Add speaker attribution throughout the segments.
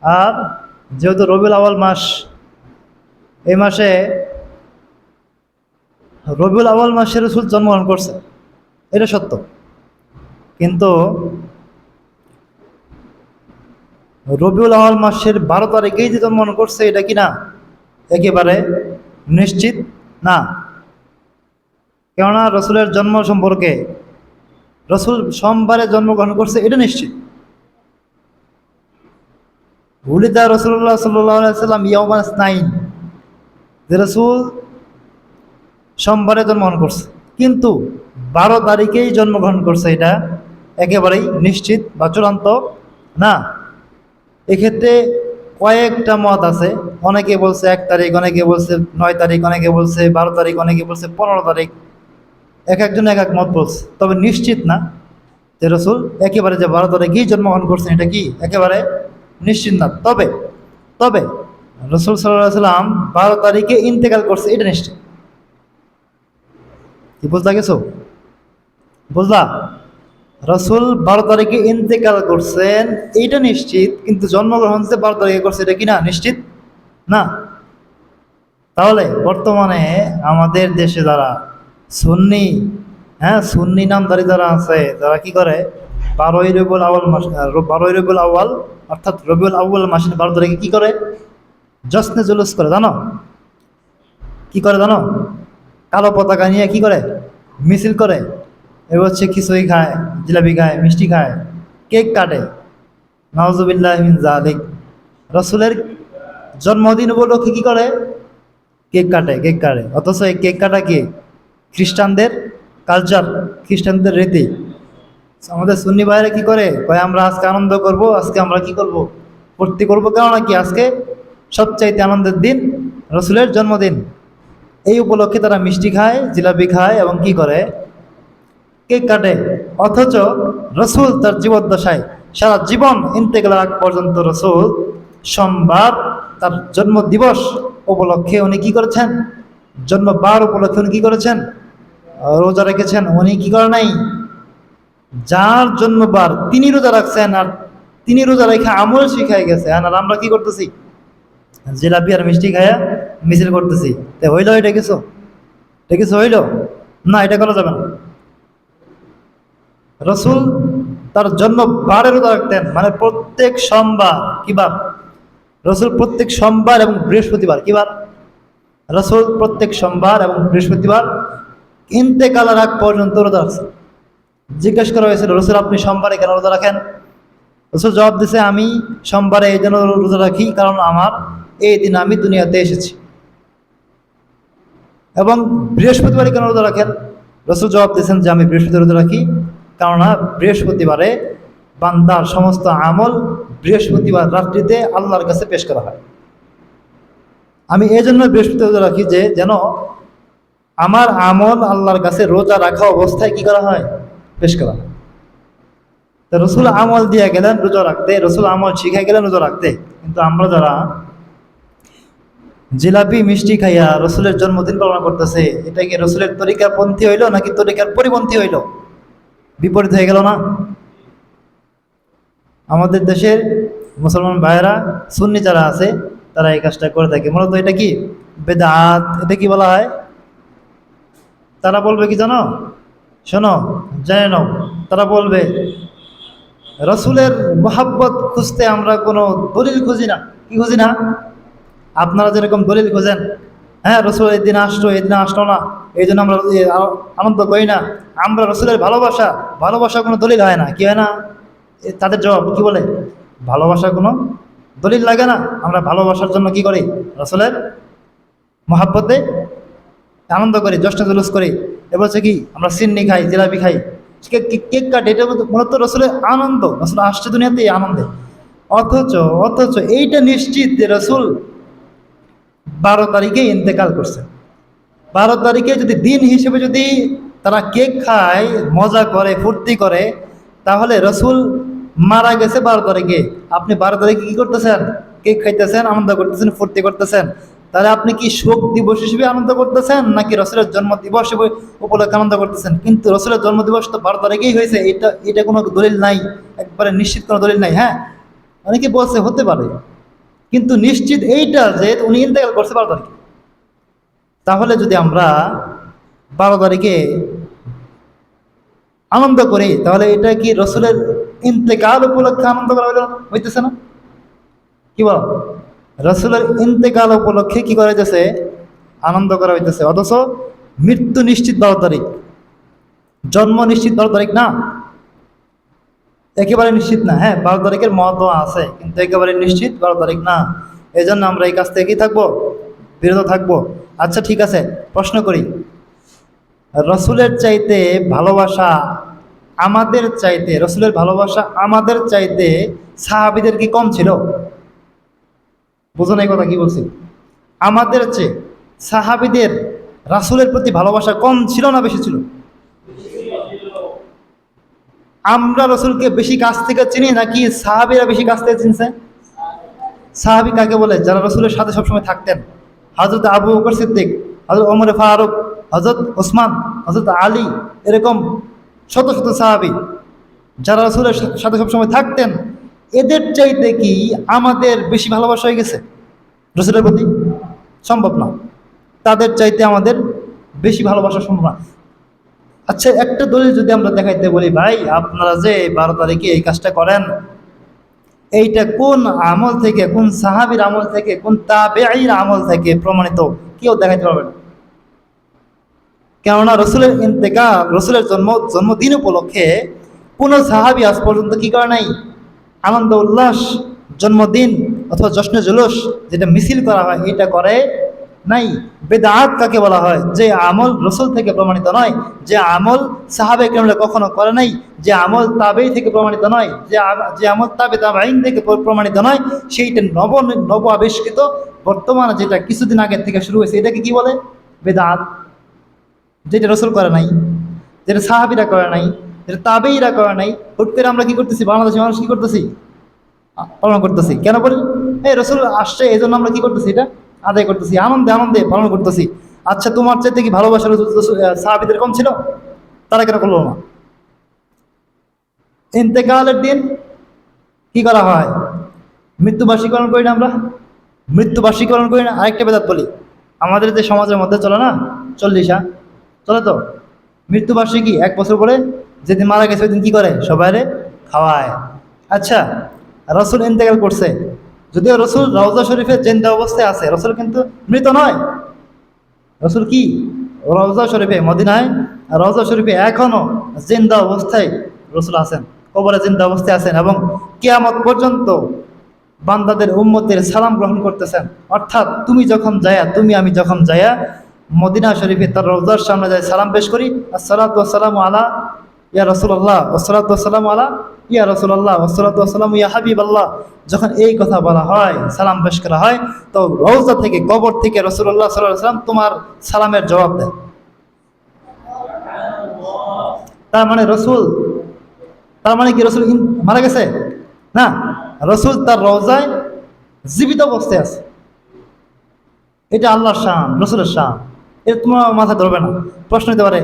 Speaker 1: আর যেহেতু রবিউল আউয়াল মাস, এই মাসে রবিউল আউয়াল মাসে রাসূল জন্মগ্রহণ করছে, এটা সত্য। কিন্তু রবিউল আউয়াল মাসের 12 তারিখেই যে জন্মগ্রহণ করছে এটা কি না একেবারে নিশ্চিত না। কেননা রসুলের জন্ম সম্পর্কে রসুল সোমবারে জন্মগ্রহণ করছে এটা নিশ্চিত। উলিদা রসুল্লাহ সাল্লাম ইয়াউমান ইসনাইন, যে রসুল সোমবারে জন্মগ্রহণ করছে, কিন্তু 12 তারিখেই জন্মগ্রহণ করছে এটা একেবারেই নিশ্চিত বা চূড়ান্ত না। এক্ষেত্রে কয়েকটা মত আছে, অনেকে বলছে 1 তারিখ, অনেকে বলছে 9 তারিখ, অনেকে বলছে 12 তারিখ, অনেকে বলছে 15 তারিখ, এক একজন এক এক মত বলছে। তবে নিশ্চিত না যে রসুল একেবারে যে 12 তারিখেই জন্মগ্রহণ করছেন এটা কি একেবারে নিশ্চিত না। তবে তবে রসুল সাল্লাল্লাহু আলাইহি সাল্লাম 12 তারিখে ইন্তেকাল করছে এটা নিশ্চিত। কি বুঝলা গেছো? বুঝলা? রসুল 12 তারিখে ইন্তেকাল করছেন এইটা নিশ্চিত, কিন্তু জন্মগ্রহণ যে 12 তারিখে করছে এটা কি না নিশ্চিত না। তাহলে বর্তমানে আমাদের দেশে যারা সুন্নি, সুন্নি নামধারী যারা আছে, যারা কি করে 12ই রবিউল আউয়াল মাস, 12ই রবিউল আউয়াল অর্থাৎ রবিউল আউয়াল মাসের 12 তারিখে কি করে জশ্নে জুলুস করে জানো? কি করে জানো? কালো পতাকা নিয়ে কি করে মিছিল করে, এবার হচ্ছে খিচুড়ি খায়, জিলাপি খায়, মিষ্টি খায়, কেক কাটে। নাউজুবিল্লাহ মিন যালিক। রসুলের জন্মদিন উপলক্ষে কি করে কেক কাটে, কেক কাটে। অথচ এই কেক কাটা কি খ্রিস্টানদের কালচার, খ্রিস্টানদের রীতি। আমাদের সুন্নি ভাইরা কি করে, কয় আমরা আজকে আনন্দ করব, আজকে আমরা কি করব ফুর্তি করবো। কেননা কি আজকে সবচাইতে আনন্দের দিন, রসুলের জন্মদিন। এই উপলক্ষে তারা মিষ্টি খায়, জিলাপি খায় এবং কি করে কেক কাটে। অথচ রসুল তার জীবদ্দশায় সারা জীবন ইন্তেকালের আগ পর্যন্ত রসুল সোমবার তার জন্ম দিবস উপলক্ষে উনি কি করেছেন, জন্মবার উপলক্ষে উনি কি করেছেন, রোজা রেখেছেন। উনি কি করে নাই, যার জন্মবার তিনি রোজা রাখছেন, আর তিনি রোজা রেখে আমল শিখাই গেছে। আর আমরা কি করতেছি, জিলাপি আর মিষ্টি খায়া মিছিল করতেছি। তে হইল এটা কিছু? এটা কিছু হইল না, এটা করা যাবে না। রসুল তার জন্ম বারে রোজা রাখতেন, মানে প্রত্যেক সোমবার। কিবার? রসুল প্রত্যেক সোমবার এবং বৃহস্পতিবার। কিবার? রসুল প্রত্যেক সোমবার এবং বৃহস্পতিবার ইন্তেকালের আগ পর্যন্ত রোজা রাখছেন। জিজ্ঞেস করা হয়েছিল, রসুল আপনি সোমবারে কেন রোজা রাখেন? রসুল জবাব দিছে, আমি সোমবারে এই জন্য রোজা রাখি কারণ আমার এই দিন আমি দুনিয়াতে এসেছি। এবং বৃহস্পতিবারে কেন রোজা রাখেন? রসুল জবাব দিয়েছেন যে আমি বৃহস্পতিবার রোজা রাখি কেননা বৃহস্পতিবারে বান্দার সমস্ত আমল বৃহস্পতিবার রাত্রিতে আল্লাহর কাছে পেশ করা হয়। আমি এই জন্য বৃহস্পতিবার রোজা রাখি যে যেন আমার আমল আল্লাহর কাছে রোজা রাখা অবস্থায় কি করা হয়, পেশ করা হয়। তো রসুল আমল দিয়ে গেলেন রোজা রাখতে, রসুল আমল শিখাই গেলেন রোজা রাখতে। কিন্তু আমরা যারা জিলাপি মিষ্টি খাইয়া রসুলের জন্মদিন পালন করতেছে, এটা কি রসুলের তরিকার পন্থী হইল নাকি তরিকার পরিপন্থী হইল? বিপরীত হয়ে গেল না? আমাদের দেশের মুসলমান ভাইয়েরা সুন্নি যারা আছে তারা এই কাজটা করে থাকে। মূলত এটা কি বেদাত, এটা কি বলা হয়? তারা বলবে কি জানো, শোনো জেনে নাও, তারা বলবে রসুলের মোহাব্বত খুঁজতে আমরা কোনো দলিল খুঁজি না। কি খুঁজি না? আপনারা যেরকম দলিল খোঁজেন, রসুল এদিন আসলো এদিন আসলো না এই জন্য আমরা আনন্দ করি না, আমরা রসুলের ভালোবাসা কোনো দলিল হয় না। কি হয় না? তাদের জবাব কি বলে, ভালোবাসা কোনো দলিল লাগে না, আমরা ভালোবাসার জন্য কি করি, রসুলের মহাব্বতে আনন্দ করি, জশ্ন জুলুস করি। এবার হচ্ছে কি আমরা সিন্নি খাই, জিলাপি খাই, কেক কাটি, এটা মূলত রসুলের আনন্দ, রসুল আসছে দুনিয়াতে এই আনন্দে। অথচ এইটা নিশ্চিত যে রসুল 12 তারিখে ইন্তেকাল করছে। 12 তারিখে যদি দিন হিসেবে যদি তারা কেক খায়, মজা করে, ফুর্তি করে, তাহলে রসুল মারা গেছে 12 তারিখে। আপনি 12 তারিখে কি করতেছেন, কেক খাইতেছেন, আনন্দ করতেছেন, ফুর্তি করতেছেন। তাহলে আপনি কি শোক দিবস হিসেবে আনন্দ করতেছেন নাকি রসুলের জন্ম দিবস উপলক্ষে আনন্দ করতেছেন? কিন্তু রসুলের জন্ম দিবস তো 12 তারিখেই হয়েছে, এটা কোনো দলিল নাই, একবারে নিশ্চিত কোনো দলিল নাই। অনেকে বলছে হতে পারে, কিন্তু নিশ্চিত এইটা যে উনি ইন্তেকাল করছে 12 তারিখে। তাহলে যদি আমরা 12 তারিখে আনন্দ করি, তাহলে এটা কি রসুলের ইন্তেকাল উপলক্ষে আনন্দ করা হইতেছে না? কি বল? রসুলের ইন্তেকাল উপলক্ষে কি করা হইতেছে? আনন্দ করা হইতেছে। অথচ মৃত্যু নিশ্চিত 12 তারিখ, জন্ম নিশ্চিত 12 তারিখ না, একেবারে নিশ্চিত না। হ্যাঁ, 12 তারিখের মহত্ব আছে, কিন্তু একেবারে নিশ্চিত 12 তারিখ না। এই জন্য আমরা এই কাজ থেকে কি থাকবো? বিরত থাকবো। আচ্ছা ঠিক আছে, প্রশ্ন করি, রসুলের চাইতে ভালোবাসা আমাদের চাইতে, রসুলের ভালোবাসা আমাদের চাইতে সাহাবীদের কি কম ছিল? বোঝো না এই কথা কি বলছি? আমাদের চেয়ে সাহাবীদের রাসূলের প্রতি ভালোবাসা কম ছিল না বেশি ছিল? আমরা রসুলকে বেশি কাছ থেকে চিনি নাকি সাহাবীরা বেশি কাছ থেকে চিনছে? সাহাবী কাকে বলে? যারা রসুলের সাথে সবসময় থাকতেন। হযরত আবু বকর সিদ্দিক, হযরত ওমর ফারুক, হযরত ওসমান, হযরত আলী, এরকম শত শত সাহাবী যারা রসুলের সাথে সবসময় থাকতেন, এদের চাইতে কি আমাদের বেশি ভালোবাসা হয়ে গেছে রসুলের প্রতি? সম্ভব না। তাদের চাইতে আমাদের বেশি ভালোবাসা সম্ভব না। আচ্ছা, একটা দলিল যদি আমরা দেখাইতে বলি, ভাই আপনারা যে 12 তারিখে এই কাজটা করেন, এইটা কোন আমল থেকে, কোন সাহাবীর আমল থেকে, কোন তাবেঈর আমল থেকে প্রমাণিত, কেউ দেখাইতে পারবে না। কেননা রসুলের ইন্তেকাল, রসুলের জন্মদিন উপলক্ষে কোন সাহাবী আজ পর্যন্ত কি করে নাই? আনন্দ উল্লাস, জন্মদিন অথবা জশ্নে জুলুস যেটা মিছিল করা হয়, এটা করে নাই। বেদাত কাকে বলা হয়? যে আমল রসুল থেকে প্রমাণিত নয়, যে আমল সাহাবে কেরামরা কখনো করে নাই, যে আমল তাবেই থেকে প্রমাণিত নয়, যে আমল তাবেঈন থেকে প্রমাণিত নয়, সেইটা নব আবিষ্কৃত বর্তমানে যেটা কিছুদিন আগের থেকে শুরু হয়েছে, এটাকে কি বলে? বেদাত। যেটা রসুল করে নাই, যেটা সাহাবীরা করে নাই, যেটা তাবেঈরা করে নাই, হুট করে আমরা কি করতেছি? বাংলাদেশের মানুষ কি করতেছি? পালন করতেছি। কেন বলি? এই রসুল আসছে, এই জন্য আমরা কি করতেছি? এটা আদায় করতেছি, আনন্দে আনন্দে পালন করতেছি। আচ্ছা, তোমার চাইতে কি ভালোবাসা সাহাবীদের কম ছিল? তারা কেন করলো না? ইন্তেকালের দিন কি করা হয়? মৃত্যুবার্ষিকী পালন করি না আমরা? মৃত্যুবার্ষিকী পালন করি না? আরেকটা বেদাত বলি, আমাদের যে সমাজের মধ্যে চলে না, 40 চলে তো, মৃত্যুবার্ষিকী 1 বছর পরে যেদিন মারা গেছে ওই দিন কি করে? সবাইরে খাওয়ায়। আচ্ছা, রসুল ইন্তেকাল করছে, যদিও রসুল রওজা শরীফে জিন্দা অবস্থায় আছে, রসুল কিন্তু মৃত নয়। রসুল কি রওজা শরীফে, মদিনায় রওজা শরীফে এখনো জিন্দা অবস্থায় রসুল আছেন, কবরে জিন্দা অবস্থায় আছেন, এবং কিয়ামত পর্যন্ত বান্দাদের উম্মতের সালাম গ্রহণ করতেছেন। অর্থাৎ তুমি যখন যায়া, তুমি আমি যখন যায়া মদিনা শরীফে তার রওজার সামনে যায় সালাম পেশ করি, আসসালাতু ওয়াসসালামু আলা ইয়া রাসূলুল্লাহ, আসসালাতু ওয়াসসালামু আলা ইয়া রাসূলুল্লাহ, আসসালাতু ওয়াসসালামু ইয়া হাবিবাল্লাহ, যখন এই কথা বলা হয়, সালাম পেশ করা হয়, তো রওজা থেকে, কবর থেকে রাসূলুল্লাহ সাল্লাল্লাহু আলাইহি ওয়াসাল্লাম তোমার সালামের জবাব দেয়। তার মানে রসুল, তার মানে কি রসুল মারা গেছে? না, রসুল তার রওজায় জীবিত অবস্থায় আছে। এটা আল্লাহর শান, রসুলের শান, এটা তোমার মাথায় ধরবে না। প্রশ্ন হতে পারে,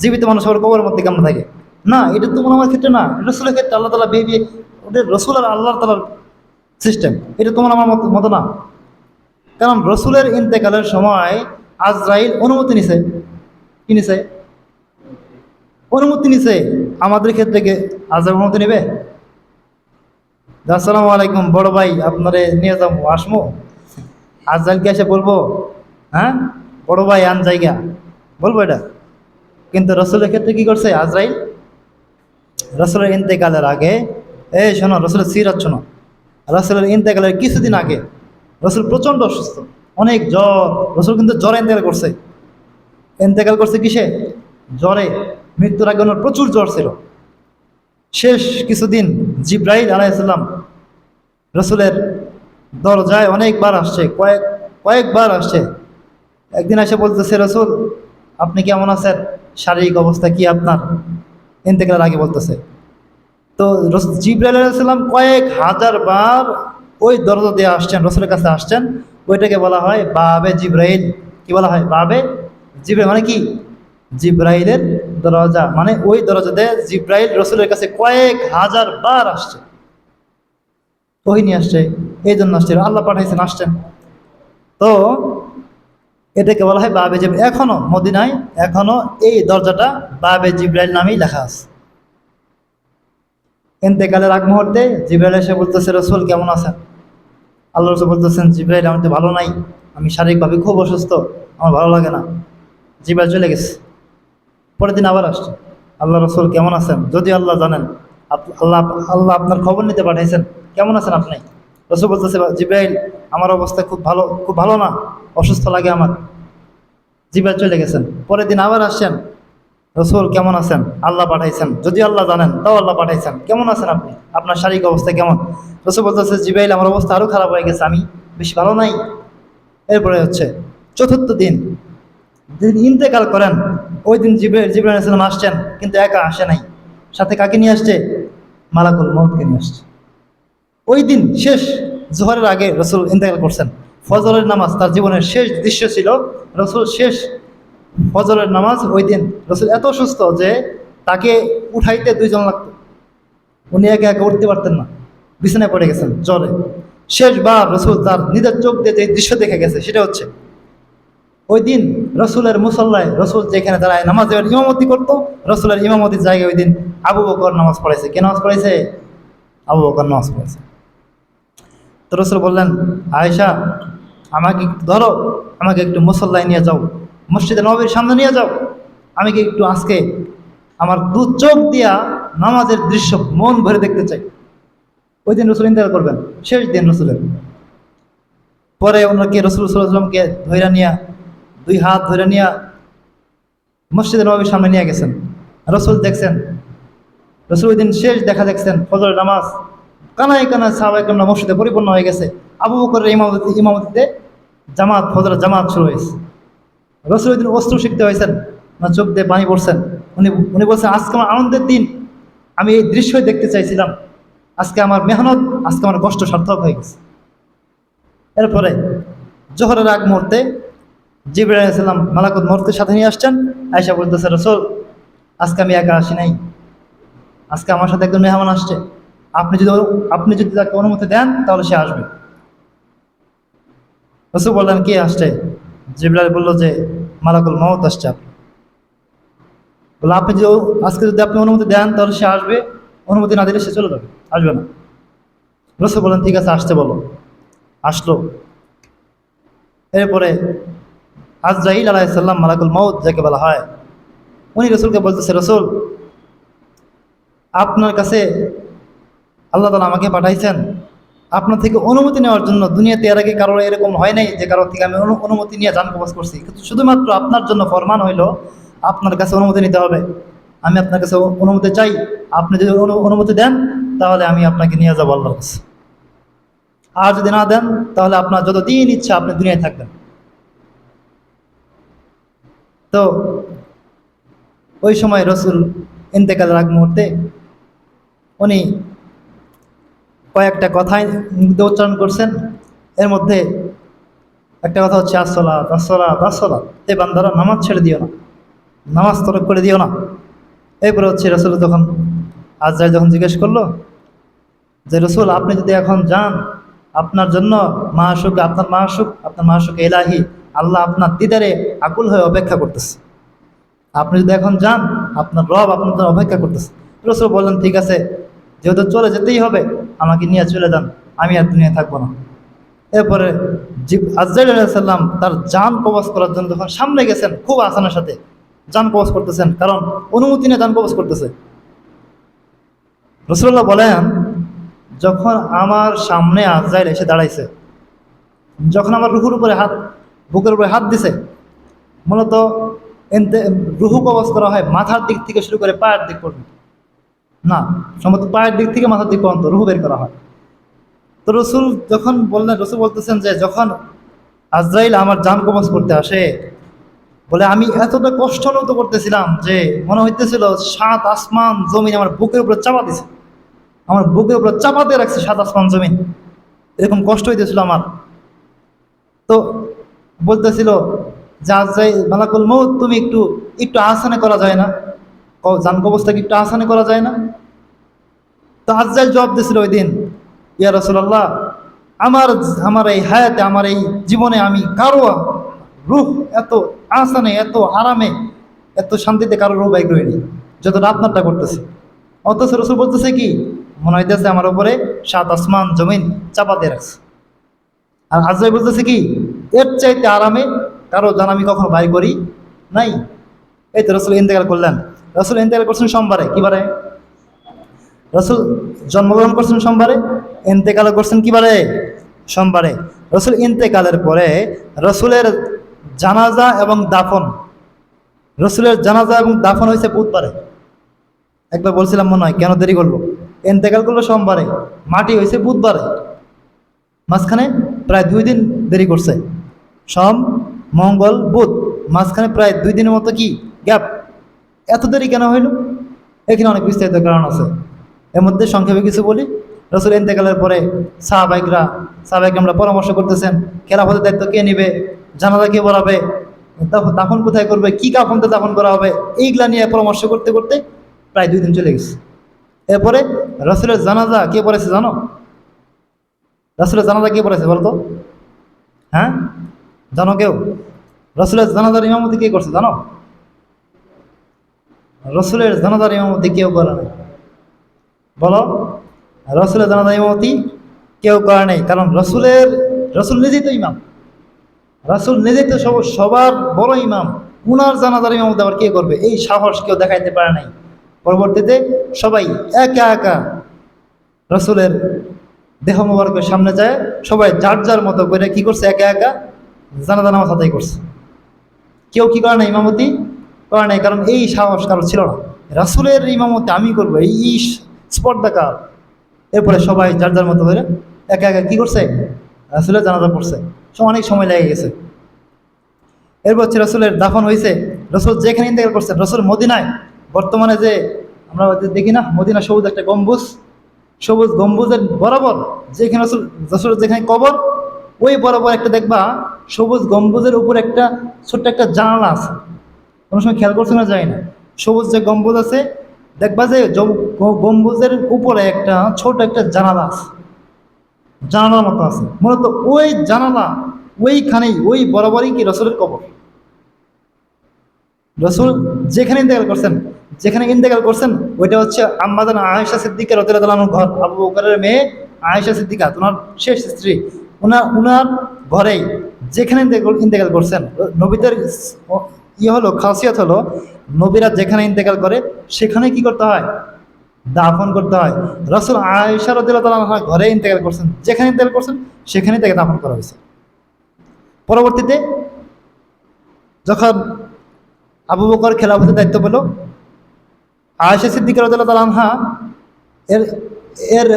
Speaker 1: জীবিত মানুষ আবার কবরের মধ্যে কেমন থাকে? না, এটা তোমার আমার ক্ষেত্রে না, রসুলের ক্ষেত্রে আল্লাহ তাআলা বিয়ে, ওদের রসুল আর আল্লাহ তাআলার সিস্টেম, এটা তোমার আমার মতো না। কারণ রসুলের ইন্তেকালের সময় আজরাইল অনুমতি নিছে। কি নিছে? অনুমতি নিছে। আমাদের ক্ষেত্রে আজরাইল অনুমতি নেবে? আসসালামু আলাইকুম বড় ভাই, আপনারে নিয়ে যাবো, আসমো, আজরাইলকে এসে বলবো, হ্যাঁ বড় ভাই আন জায়গা, বলবো এটা? কিন্তু রসুলের ক্ষেত্রে কি করছে আজরাইল? রসুলের ইন্তেকালের আগে, শোনো রসুলের সিরাত শোনো, রসুলের ইন্তেকালের কিছুদিন আগে রসুল প্রচণ্ড অসুস্থ, অনেক জ্বর, রসুল কিন্তু জ্বরে ইন্তেকাল করছে। ইন্তেকাল করছে কিসে? জ্বরে। মৃত্যুর আগে ওনার প্রচুর জ্বর ছিল। শেষ কিছুদিন জিব্রাইল আলাইহিস সালাম রসুলের দরজায় অনেকবার আসছে, কয়েকবার আসছে। একদিন এসে বলতেছে, রসুল আপনি কেমন আছেন, শারীরিক অবস্থা কি আপনার? ইন্তেকালের আগে বলতেছে। তো জিব্রাইল আলাইহিস সালাম কয়েক হাজার বার ওই দরজা দিয়ে আসছেন, রসুলের কাছে আসছেন। ওইটাকে বলা হয় বাবে জিব্রাইল। কি বলা হয়? বাবে জিব্রাইল মানে কি? জিব্রাইলের দরজা, মানে ওই দরজা দিয়ে জিব্রাইল রসুলের কাছে কয়েক হাজার বার আসছে। ওহি নিয়ে আসছে, এই জন্য আসছে, আল্লাহ পাঠাইছেন, আসছেন। তো এটাকে বলা হয় বাবে জিব্রাইল। এখনো মদিনায় এখনো এই দরজাটা বাবে জিব্রাইল নামেই লেখা আছে। ইন্তেকালের আগ মুহূর্তে জিব্রাইল এসে বলতেছে, রসুল কেমন আছেন? আল্লাহ রসুল বলতেছেন, জিব্রাইল আমি তো ভালো নাই, আমি শারীরিকভাবে খুব অসুস্থ, আমার ভালো লাগে না। জিব্রাইল চলে গেছে। পরের দিন আবার আসছে, আল্লাহ রসুল কেমন আছেন? যদি আল্লাহ জানেন, আল্লাহ আল্লাহ আপনার খবর নিতে পাঠাইছেন, কেমন আছেন আপনি? রসুল বলতেছে, জিব্রাইল আমার অবস্থা খুব ভালো না, অসুস্থ লাগে আমার। জিব্রাইল চলে গেছেন। পরের দিন আবার আসছেন, রসুল কেমন আছেন? আল্লাহ পাঠাইছেন, যদি আল্লাহ জানেন তাও আল্লাহ পাঠাইছেন, কেমন আছেন আপনি? আপনার শারীরিক অবস্থা কেমন? রসুল বলতেছে, জিব্রাইল আমার অবস্থা আরও খারাপ হয়ে গেছে, আমি বেশি ভালো নাই। এরপরে হচ্ছে চতুর্থ দিন, যেদিন ইন্তেকাল করেন, ওই দিন জিব্রাইল আলাইহিস সালাম আসছেন, কিন্তু একা আসে নাই, সাথে কাকে নিয়ে আসছে? মালাকুল মউতকে নিয়ে আসছে। ওই দিন শেষ জোহরের আগে রসুল ইন্তেকাল করছেন। ফজরের নামাজ তার জীবনের শেষ দৃশ্য ছিল, রসুল শেষ ফজরের নামাজ। ওই দিন রসুল এত অসুস্থ যে তাকে উঠাইতে দুইজন লাগতো, উনি একে একে উঠতে পারতেন না, বিছানায় পড়ে গেছেন জ্বরে। শেষবার রসুল তার নিজের চোখ দিয়ে যে দৃশ্য দেখে গেছে সেটা হচ্ছে, ওই দিন রসুলের মুসল্লায়, রসুল যেখানে দাঁড়ায় নামাজের ইমামতি করতো, রসুলের ইমামতির জায়গায় ওই দিন আবু বকর নামাজ পড়াইছে। কে নামাজ পড়াইছে? আবু বকর নামাজ পড়াইছে। তো রসুল বললেন, আয়েশা আমাকে একটু ধরো, আমাকে একটু মুসল্লায় নিয়ে যাও, মসজিদে নববীর সামনে নিয়ে যাও, আমি কি একটু আজকে আমার দু চোখ দিয়া নামাজের দৃশ্য মন ভরে দেখতে চাই। ওই দিন রসুল ইন্তেকাল করবেন, শেষ দিন রসুলের। পরে ওনাকে রসুল সাল্লাল্লাহু আলাইহি ওয়াসাল্লামকে ধইরা নিয়া, দুই হাত ধরে নিয়ে মসজিদে নববীর সামনে নিয়ে গেছেন। রসুল দেখছেন, রসুল ওই দিন শেষ দেখা দেখছেন, ফজরের নামাজ কানায় কানায় সাহাবায়ে কেরাম মসজিদে পরিপূর্ণ হয়ে গেছে। আবু বকরের ইমামতিতে ফজরের জামাত শুরু হয়েছে। রসুল ওই দিন অস্ত্র শিখতে হয়েছেন, না চোখ দিয়ে পানি পড়ছেন। উনি উনি বলছেন, আজকে আমার আনন্দের দিন, আমি এই দৃশ্যই দেখতে চাইছিলাম, আজকে আমার মেহনত, আজকে আমার কষ্ট সার্থক হয়ে গেছে। এরপরে জোহরের আগ মুহূর্তে জিবরাইল আলাইহিস সালাম মালাকুল মউতের সাথে নিয়ে আসছেন। আয়েশা বলতেছে, রসুল আজকে আমি একা আসি নাই, আজকে আমার সাথে একজন মেহমান আসছে, আপনি যদি তাকে অনুমতি দেন তাহলে সে আসবে। রসুল বললেন, কে আসছে? জিবরাইল বলল যে মালাকুল মউত আসছে। বলে, আজকে যদি আপনি অনুমতি দেন তাহলে সে আসবে, অনুমতি না দিলে সে চলে যাবে, আসবে না। রসুল বললেন, ঠিক আছে, আসতে বলো। আসলো। এরপরে আজরাইল আলাইহিস সালাম, মালাকুল মউত যাকে বলা হয়, উনি রসুলকে বলতেছে, রসুল আপনার কাছে আল্লাহ তাআলা আমাকে পাঠাইছেন আপনার থেকে অনুমতি নেওয়ার জন্য। দুনিয়াতে এর আগে কারোর এরকম হয় নাই যে কারোর থেকে আমি অনুমতি নিয়ে জান কবজ করছি, কিন্তু শুধুমাত্র আপনার জন্য ফরমান হইল আপনার কাছে অনুমতি নিতে হবে। আমি আপনার কাছে অনুমতি চাই, আপনি যদি অনুমতি দেন তাহলে আমি আপনাকে নিয়ে যাবো আল্লাহর কাছে, আর যদি না দেন তাহলে আপনার যত দিন ইচ্ছা আপনি দুনিয়ায় থাকবেন। তো ওই সময় রসুল ইন্তেকালের আগ মুহূর্তে উনি কয়েকটা কথাই মুখ দিয়ে উচ্চারণ করছেন। এর মধ্যে একটা কথা হচ্ছে, আসসালাত আসসালাত আসসালাত, এই বান্দারা নামাজ ছেড়ে দিও না, নামাজ তরক করে দিও না। এরপরে হচ্ছে রসুল আজরাইল যখন জিজ্ঞেস করলো যে, রসুল আপনি যদি এখন যান, আপনার জন্য আপনার মাশুক এলাহি আল্লাহ আপনার দিদারে আকুল হয়ে অপেক্ষা করতেছে, আপনি যদি এখন যান আপনার রব আপনার জন্য অপেক্ষা করতেছে। রসুল বললেন, ঠিক আছে, যেহেতু চলে যেতেই হবে আমাকে নিয়ে চলে যান, আমি আর দুনিয়ায় থাকবো না। এরপরে আজরাইল আলাইহিস সালাম তার জান কবজ করার জন্য যখন সামনে গেছেন, খুব আসানের সাথে জান কবজ করতেছেন, কারণ অনুমতি নিয়ে জান কবজ করতেছে। রাসূলুল্লাহ বলেন, যখন আমার সামনে আজরাইল এসে দাঁড়াইছে, যখন আমার বুকের উপরে হাত দিছে, মূলত রুহু কবজ করা হয় মাথার দিক থেকে শুরু করে পায়ের দিক পর্যন্ত, না সম্ভবত পায়ের দিক থেকে মাথার দিক পর্যন্ত রুহু বের করা হয়। তো রসুল বলতেছেন যে যখন আজরাইল আমার জান কবজ করতে আসে, বলে আমি এতটা কষ্ট অনুভূত করতেছিলাম যে মনে হইতেছিল 7 আসমান জমিন আমার বুকের উপরে চাপা দিছে, আমার বুকের উপরে চাপাতে রাখছে 7 আসমান জমিন, এরকম কষ্ট হইতেছিল আমার। তো বলতেছিল যে, আজরাইল মালাকুল মউত, তুমি একটু আসানে করা যায় না, জান কবজটাকে একটু আসানে করা যায় না? তো আজরাইল জবাব দিয়েছিল ওই দিন ইয়া রাসূলুল্লাহ, আমার আমার এই হায়াতে, আমার এই জীবনে আমি কারো রূহ এত আসানে, এত আরামে, এত শান্তিতে কারো রূহ বাইক রইনি যতটা আপনারটা করতেছে। অথচ রসুল বলতেছে কি, মনে হইতেছে আমার উপরে 7 আসমান জমিন চাপা দিয়ে রাখছে। আর আজরাইল বলতেছে কি, এর চাইতে আরামে কারো জান আমি কখনো বাই করি নাই। এই তো রসুল ইন্তেকাল করলেন। রসুল ইন্তেকাল করছেন সোমবারে, কি বারে? রসুল জন্মগ্রহণ করছেন সোমবারে, ইন্তেকাল করছেন কি বারে? সোমবারে। রসুল ইন্তেকালের পরে রসুলের জানাজা এবং দাফন, রসুলের জানাজা এবং দাফন হয়েছে বুধবারে। একবার বলছিলাম মনে হয়, কেন দেরি করলো? ইন্তেকাল করলো সোমবারে, মাটি হয়েছে বুধবারে, মাঝখানে প্রায় 2 দিন দেরি করছে। সোম, মঙ্গল, বুধ, মাঝখানে প্রায় 2 দিনের মতো কি গ্যাপ। এত দেরি কেন হইল? এখানে অনেক বিস্তারিত কারণ আছে, এর মধ্যে সংক্ষেপে কিছু বলি। রসুল ইন্তেকালের পরে সাহাবাইকরা পরামর্শ করতেছেন, খেলাফতের দায়িত্ব কে নিবে, জানাজা কে পড়াবে, দাফন কোথায় করবে, কি কাফনতে দাফন করা হবে, এইগুলা নিয়ে পরামর্শ করতে করতে প্রায় 2 দিন চলে গেছে। এরপরে রসুলের জানাজা কে পড়েছে জানো? রসুলের জানাজা কে পড়েছে বলতো? হ্যাঁ, জানো কেউ? রসুলের জানাজার ইমামতি কে করছে জানো? রসুলের জানাজার ইমামতি কেউ করে নাই। বলো, রসুলের জানাজার ইমামতি কেউ করে নাই, কারণ রসুল নিজেই তো ইমাম। রাসূল নিজেই তো সবার বড় ইমাম, উনার জানাজার ইমামতি আবার কে করবে? এই সাহস কেউ দেখাইতে পারে নাই। পরবর্তীতে সবাই একা একা রাসূলের দেহ মোবারকের সামনে যায়, সবাই যার যার মতো করে কি করছে, একা একা জানাজা নামাজ আদায় করছে। কেউ কি করে না, ইমামতি করে নাই, কারণ এই সাহস কারো ছিল না। রাসূলের ইমামতি আমি করবো, এই স্পর্ধা কার? এরপরে সবাই যার যার মতো করে একা একা কি করছে, রাসূলের জানাজা পড়ছে। অনেক সময় লেগে গেছে। এরপর হচ্ছে রসুলের দাফন হয়েছে। রসুল যেখানে ইন্তেকাল করছেন, রসুল মদিনায়, বর্তমানে যে আমরা দেখি না মদিনা সবুজ একটা গম্বুজ, সবুজ গম্বুজের বরাবর যেখানে রসুলের যেখানে কবর, ওই বরাবর একটা দেখবা সবুজ গম্বুজের উপর একটা ছোট্ট একটা জানালা আছে। কোনো সময় খেয়াল করছে না, যায় না। সবুজ যে গম্বুজ আছে, দেখবা যে গম্বুজের উপরে একটা ছোট একটা জানালা আছে, জানালার মতো আছে। মূলত ওই জানালা, ওইখানেই, ওই বরাবরই কি রসুলের কবর। রসুল যেখানে ইন্তেকাল করছেন ওইটা হচ্ছে আম্মাজান আয়েশা সিদ্দিকা রাদিয়াল্লাহু আনহার ঘর। আবু বকরের মেয়ে আয়েশা সিদ্দিকা, ওনার শেষ স্ত্রী, উনার ঘরেই যেখানে ইন্তেকাল করছেন। নবীদের হলো খাসিয়াত হলো, নবীরা যেখানে ইন্তেকাল করে সেখানে কি করতে হয়, দাফন করতে হয়। রসুল আয়েশা রাদিয়াল্লাহু আনহার ঘরে ইন্তেকাল করছেন, যেখানে ইন্তেকাল করছেন সেখানেই তাকে দাফন করা হয়েছে। পরবর্তীতে যখন আবু বকর খেলাফতের দায়িত্ব পেল, আয়েশা সিদ্দিকা রাদিয়াল্লাহু আনহা এর এর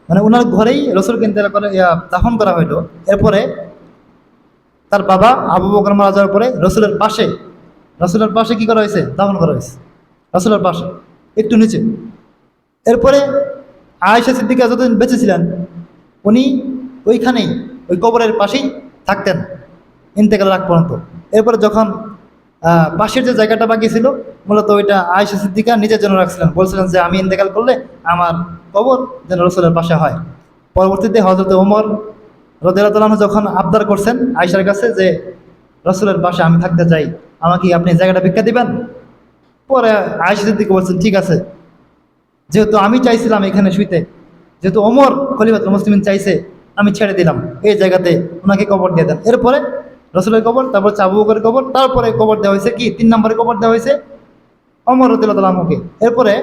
Speaker 1: মানে ওনার ঘরেই রসুলকে ইন্তেকাল করে দাফন করা হইল। এরপরে তার বাবা আবু বকর মারা যাওয়ার পরে রসুলের পাশে কি করা হয়েছে, দাফন করা হয়েছে, রসুলের পাশে একটু নিচে। এরপরে আয়েশা সিদ্দিকা যতদিন বেঁচে ছিলেন, উনি ওইখানেই, ওই কবরের পাশেই থাকতেন ইন্তেকালের আগ পর্যন্ত। এরপরে যখন পাশের যে জায়গাটা বাকি ছিল, মূলত ওইটা আয়েশা সিদ্দিকা নিজের জন্য রাখছিলেন, বলছিলেন যে আমি ইন্তেকাল করলে আমার কবর যেন রসুলের পাশে হয়। পরবর্তীতে হযরত ওমর রাদিয়াল্লাহু আনহু যখন আবদার করছেন আয়েশার কাছে যে রসুলের পাশে আমি থাকতে চাই, আমাকে আপনি জায়গাটা ভিক্ষা দিবেন, পরে আয়েশা সিদ্দিকা বলছেন ঠিক আছে, যেহেতু আমি চাইছিলাম এখানে শুইতে, যেহেতু ওমর খলিফাতুল মুসলিমিন চাইছে, আমি ছেড়ে দিলাম, এই জায়গাতে ওনাকে কবর দিয়ে দেন। এরপরে রসুলের কবর, তারপর আবু বকরের কবর, তারপরে কবর দেওয়া হয়েছে কি, 3 নম্বরে কবর দেওয়া হয়েছে ওমর রাদিয়াল্লাহু আনহুকে। এরপরে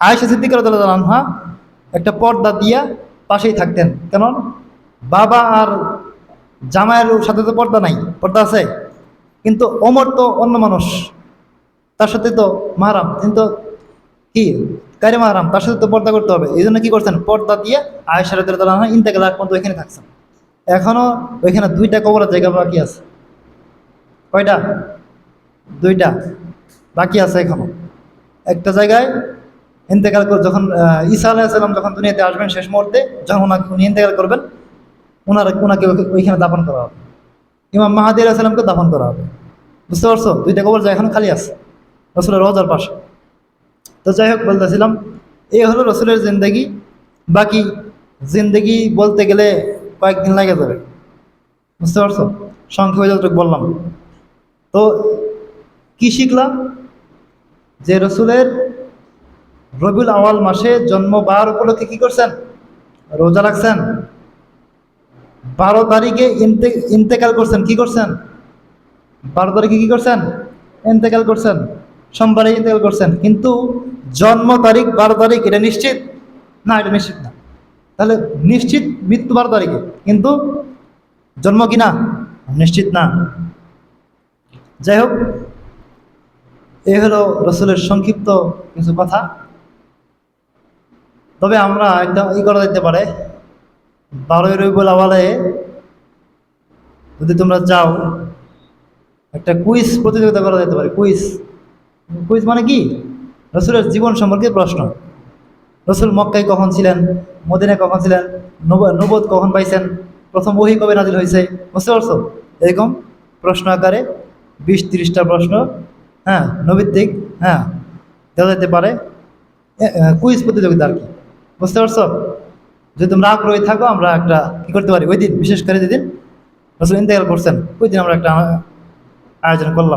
Speaker 1: আয়েশা সিদ্দিকা রাদিয়াল্লাহু আনহা একটা পর্দা দিয়া পাশেই থাকতেন, কারণ বাবা আর জামাইয়ের সাথে তো পর্দা নাই, পর্দা আছে, কিন্তু ওমর তো অন্য মানুষ, তার সাথে তো মাহরাম, কিন্তু কি কারে মাহরাম, তার সাথে তো পর্দা করতে হবে। এই জন্য কি করছেন, পর্দা দিয়ে আয়েশা রাদিয়াল্লাহু আনহা ইন্তেকাল আগ পর্যন্ত ওইখানে থাকছেন। এখনো ওইখানে 2টা কবরের জায়গা বাকি আছে। কয়টা? 2টা বাকি আছে এখনো। একটা জায়গায় ইন্তেকাল করে যখন ঈসা আলাইহিস সালাম যখন দুনিয়াতে আসবেন শেষ মুহূর্তে, যখন উনি ইন্তেকাল করবেন, ওনাকে ওইখানে দাফন করা হবে। ইমাম মাহাদি আলাইহিস সালামকে দাফন করা হবে। বুঝতে পারছো? 2টা কবর জায়গা এখন খালি আছে রসুলের রওজার পাশে। তো যাই হোক বলতেছিলাম, এই হলো রসুলের জিন্দেগি। বাকি জিন্দেগি বলতে গেলে কয়েকদিন লাগে যাবে, বুঝতে পারছো? সংক্ষেপে যতটুকু বললাম। তো কি শিখলাম? যে রসুলের রবিউল আওয়াল মাসে জন্ম, 12 উপলক্ষে কি করছেন? রোজা রাখছেন। 12 তারিখে ইন্তেকাল করছেন। কি করছেন? 12 তারিখে কি করছেন? ইন্তেকাল করছেন। সোমবারে ইন্তেকাল করছেন। কিন্তু জন্ম তারিখ 12 তারিখ, এটা নিশ্চিত না? এটা নিশ্চিত না। তাহলে নিশ্চিত মৃত্যু 12 তারিখে, কিন্তু জন্ম কি না? নিশ্চিত না। যাই হোক, এ হলো রসুলের সংক্ষিপ্ত কিছু কথা। তবে আমরা একদম করা যেতে পারে, 12ই রবিউল আওয়ালে যদি তোমরা চাও, একটা কুইজ প্রতিযোগিতা করা যেতে পারে। কুইজ, কুইজ মানে কি? রসুলের জীবন সম্পর্কে প্রশ্ন। রসুল মক্কায় কখন ছিলেন, মদিনায় কখন ছিলেন, নবুয়ত কখন পাইছেন, প্রথম ওহী কবে নাজিল হয়েছে, বুঝতে পারছো? এরকম প্রশ্ন আকারে 20-30টা প্রশ্ন, হ্যাঁ, নৈমিত্তিক, হ্যাঁ, দেওয়া যেতে পারে। কুইজ প্রতিযোগিতা আর কি, বুঝতে পারছো? যদি তোমরা আগ্রহী থাকো, আমরা একটা কি করতে পারি, ওই দিন, বিশেষ করে যেদিন রসুল ইন্তেকাল করছেন, ওই দিন আমরা একটা আয়োজন করলাম।